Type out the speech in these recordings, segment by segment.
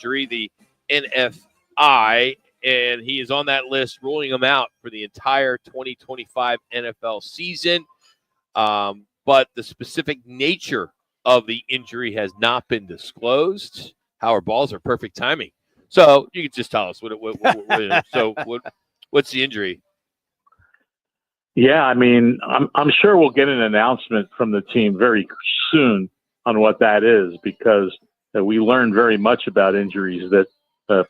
injury, the NFI, and he is on that list, ruling him out for the entire 2025 NFL season. But the specific nature of the injury has not been disclosed. Howard Balzer, perfect timing. So you can just tell us what's the injury? Yeah, I mean, I'm sure we'll get an announcement from the team very soon on what that is, because we learn very much about injuries that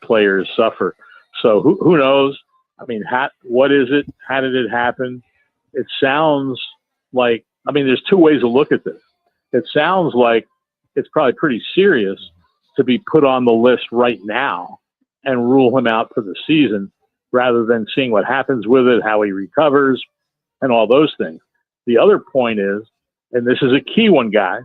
players suffer. So who knows? I mean, what is it? How did it happen? It sounds like, I mean, there's two ways to look at this. It sounds like it's probably pretty serious to be put on the list right now and rule him out for the season, rather than seeing what happens with it, how he recovers, and all those things. The other point is, and this is a key one, guy,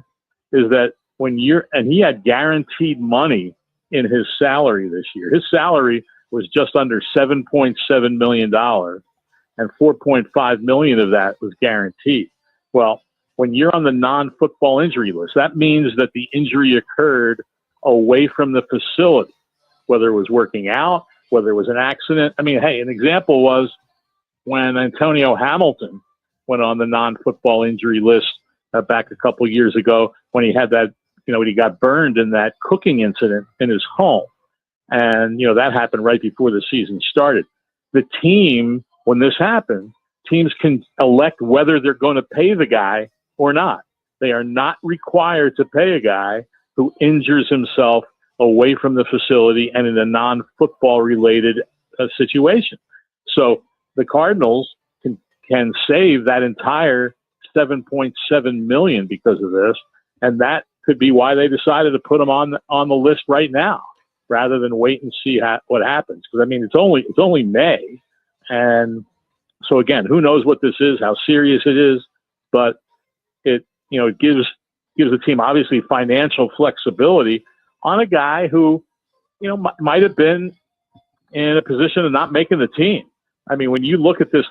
is that he had guaranteed money in his salary this year. His salary was just under $7.7 million, and $4.5 million of that was guaranteed. Well, when you're on the non-football injury list, that means that the injury occurred away from the facility, whether it was working out, whether it was an accident. I mean, hey, an example was when Antonio Hamilton went on the non-football injury list back a couple of years ago, when he had that, when he got burned in that cooking incident in his home. And, that happened right before the season started. The team, when this happened, teams can elect whether they're going to pay the guy or not. They are not required to pay a guy who injures himself away from the facility and in a non-football related situation. So the Cardinals can save that entire $7.7 million because of this, and that could be why they decided to put him on the list right now, rather than wait and see what happens. Because I mean, it's only May, and so again, who knows what this is, how serious it is, but it gives the team obviously financial flexibility on a guy who might have been in a position of not making the team. I mean, when you look at this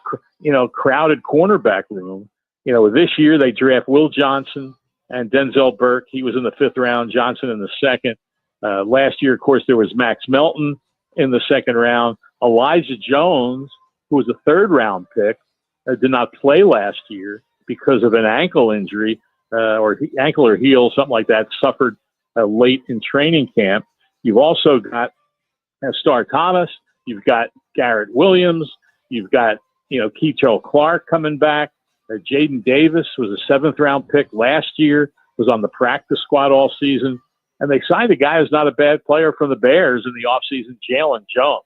crowded cornerback room, this year they draft Will Johnson and Denzel Burke. He was in the 5th round, Johnson in the 2nd. Last year, of course, there was Max Melton in the 2nd round. Elijah Jones, who was a 3rd round pick, did not play last year because of an ankle injury, or ankle or heel, something like that, suffered late in training camp. You've also got Star Thomas. You've got Garrett Williams. You've got, Keichel Clark coming back. Jaden Davis was a 7th round pick last year, was on the practice squad all season. And they signed a guy who's not a bad player from the Bears in the offseason, Jalen Jones.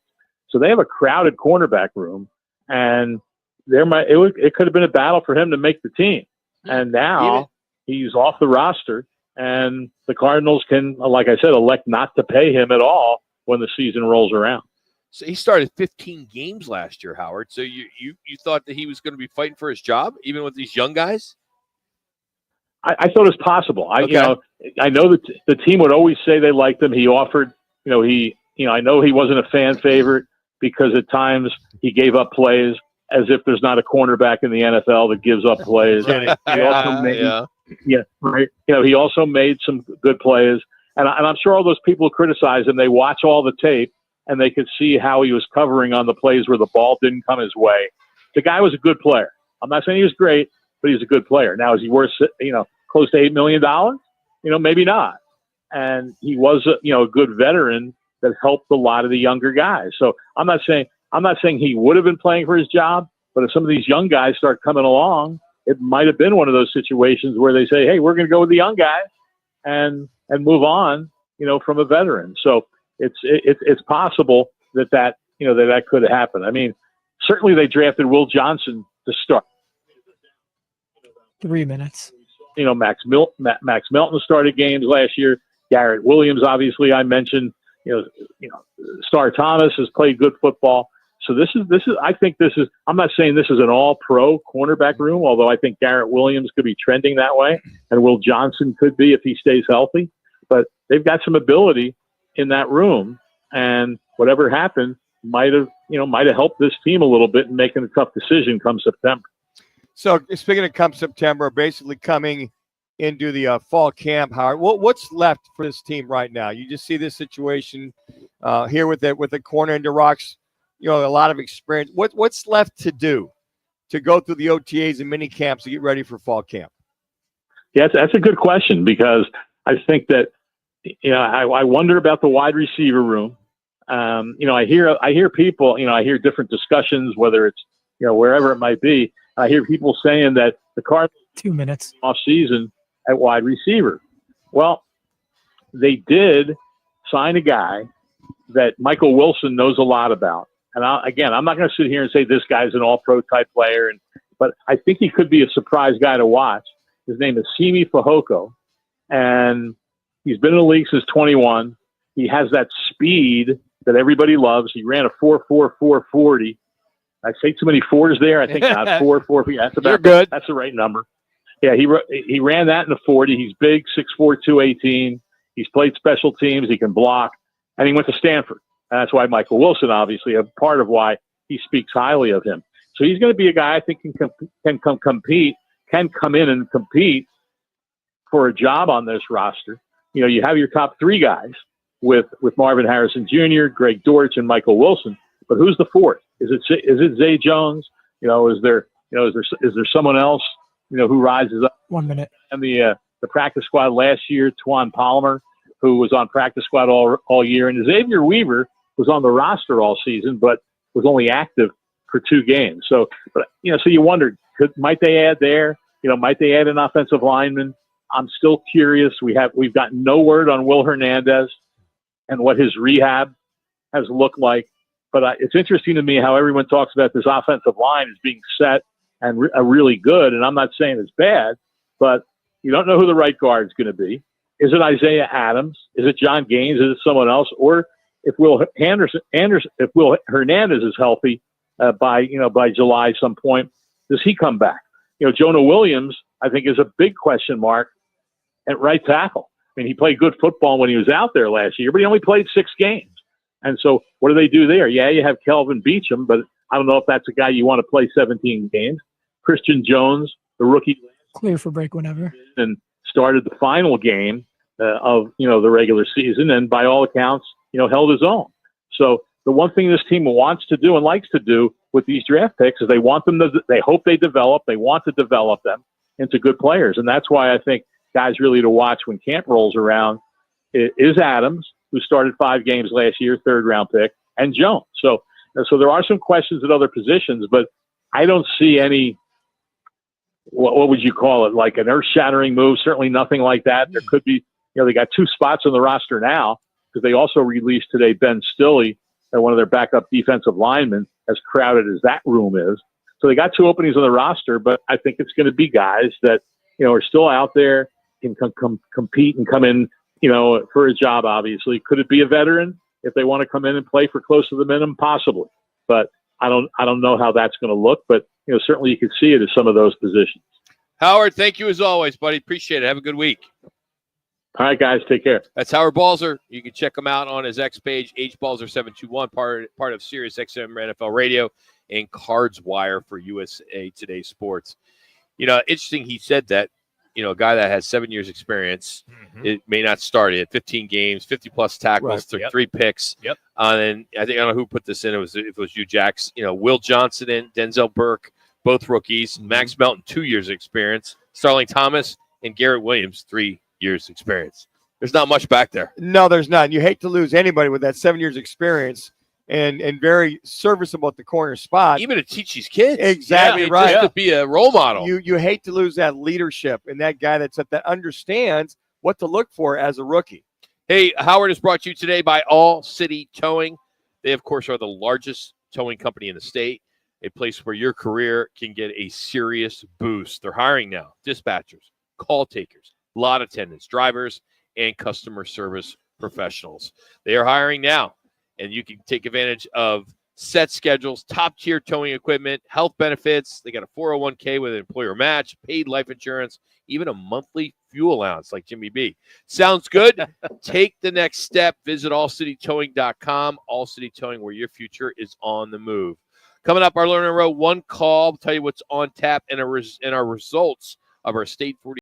So they have a crowded cornerback room, and it could have been a battle for him to make the team. And now he's off the roster, and the Cardinals can, like I said, elect not to pay him at all when the season rolls around. So he started 15 games last year, Howard. So you thought that he was going to be fighting for his job, even with these young guys? I thought it was possible. Okay. I know that the team would always say they liked him. He offered, I know he wasn't a fan favorite because at times he gave up plays as if there's not a cornerback in the NFL that gives up plays. Right. He also made some good plays. And I'm sure all those people who criticize him, they watch all the tape and they could see how he was covering on the plays where the ball didn't come his way. The guy was a good player. I'm not saying he was great, but he's a good player. Now, is he worth, close to $8 million? Maybe not. And he was, a good veteran that helped a lot of the younger guys. So I'm not saying he would have been playing for his job, but if some of these young guys start coming along, it might have been one of those situations where they say, hey, we're going to go with the young guy and move on, from a veteran. So it's possible that could have happened. I mean, certainly they drafted Will Johnson to start. 3 minutes. Max Melton started games last year. Garrett Williams, obviously, I mentioned. Star Thomas has played good football. So this is. I think this is. I'm not saying this is an all-pro cornerback room, although I think Garrett Williams could be trending that way, and Will Johnson could be if he stays healthy. But they've got some ability in that room, and whatever happened might have helped this team a little bit in making a tough decision come September. So speaking of come September, basically coming into the fall camp, Howard, what's left for this team right now? You just see this situation here with the corner into Rocks, a lot of experience. What's left to do to go through the OTAs and mini camps to get ready for fall camp? Yeah, that's a good question, because I think that, I wonder about the wide receiver room. I hear people, I hear different discussions, whether it's, wherever it might be. I hear people saying that the Cardinals 2 minutes offseason at wide receiver. Well, they did sign a guy that Michael Wilson knows a lot about. And I'm not going to sit here and say this guy's an all-pro type player, but I think he could be a surprise guy to watch. His name is Simi Fehoko, and he's been in the league since 21. He has that speed that everybody loves. He ran a 4.44 40. I say too many fours there. I think not 4.4. Yeah, that's about You're good. That's the right number. Yeah, he ran that in the 40. He's big, 6'4", 218. He's played special teams. He can block, and he went to Stanford. And that's why Michael Wilson, obviously, a part of why he speaks highly of him. So he's going to be a guy I think can come in and compete for a job on this roster. You have your top three guys with Marvin Harrison Jr., Greg Dortch, and Michael Wilson. But who's the fourth? Is it Zay Jones? Is there someone else? Who rises up? 1 minute. And the practice squad last year, Twan Palmer, who was on practice squad all year, and Xavier Weaver was on the roster all season, but was only active for 2 games. So you wondered, might they add there? Might they add an offensive lineman? I'm still curious. We've got no word on Will Hernandez and what his rehab has looked like. But it's interesting to me how everyone talks about this offensive line as being set and really good. And I'm not saying it's bad, but you don't know who the right guard is going to be. Is it Isaiah Adams? Is it John Gaines? Is it someone else? Or if Will Hernandez is healthy by July some point, does he come back? Jonah Williams, I think, is a big question mark at right tackle. I mean, he played good football when he was out there last year, but he only played 6 games. And so what do they do there? Yeah, you have Kelvin Beachum, but I don't know if that's a guy you want to play 17 games. Christian Jones, the rookie. Clear for break whenever. And started the final game of the regular season, and by all accounts, held his own. So the one thing this team wants to do and likes to do with these draft picks is they hope they want to develop them into good players. And that's why I think guys really to watch when camp rolls around is Adams, who started 5 games last year, 3rd-round pick, and Jones. So there are some questions at other positions, but I don't see any, what would you call it, like an earth-shattering move, certainly nothing like that. There could be, they got 2 spots on the roster now because they also released today Ben Stilley, one of their backup defensive linemen, as crowded as that room is. So they got 2 openings on the roster, but I think it's going to be guys that, are still out there, can compete and come in, for a job, obviously. Could it be a veteran if they want to come in and play for close to the minimum? Possibly. But I don't know how that's going to look, but, certainly you could see it as some of those positions. Howard, thank you as always, buddy. Appreciate it. Have a good week. All right, guys. Take care. That's Howard Balzer. You can check him out on his X page, hbalzer721, part of Sirius XM NFL Radio and Cards Wire for USA Today Sports. Interesting he said that, a guy that has 7 years experience, it may not start. He had 15 games, 50-plus tackles, took 3 picks. Yep. And I don't know who put this in. It was you, Jax. Will Johnson and Denzel Burke, both rookies. Max Melton, 2 years experience. Starling Thomas and Garrett Williams, 3 years experience. There's not much back there. No, there's not. And you hate to lose anybody with that 7 years experience and very serviceable at the corner spot. Even to teach these kids. Exactly right. Just to be a role model. You hate to lose that leadership and that guy that understands what to look for as a rookie. Hey, Howard is brought to you today by All City Towing. They, of course, are the largest towing company in the state, a place where your career can get a serious boost. They're hiring now dispatchers, call takers, lot attendants, drivers, and customer service professionals. They are hiring now, and you can take advantage of set schedules, top-tier towing equipment, health benefits. They got a 401k with an employer match, paid life insurance, even a monthly fuel allowance like Jimmy B. Sounds good? Take the next step. Visit allcitytowing.com. All City Towing, where your future is on the move. Coming up, our Learning Row, one call. We'll tell you what's on tap and our results of our State 40.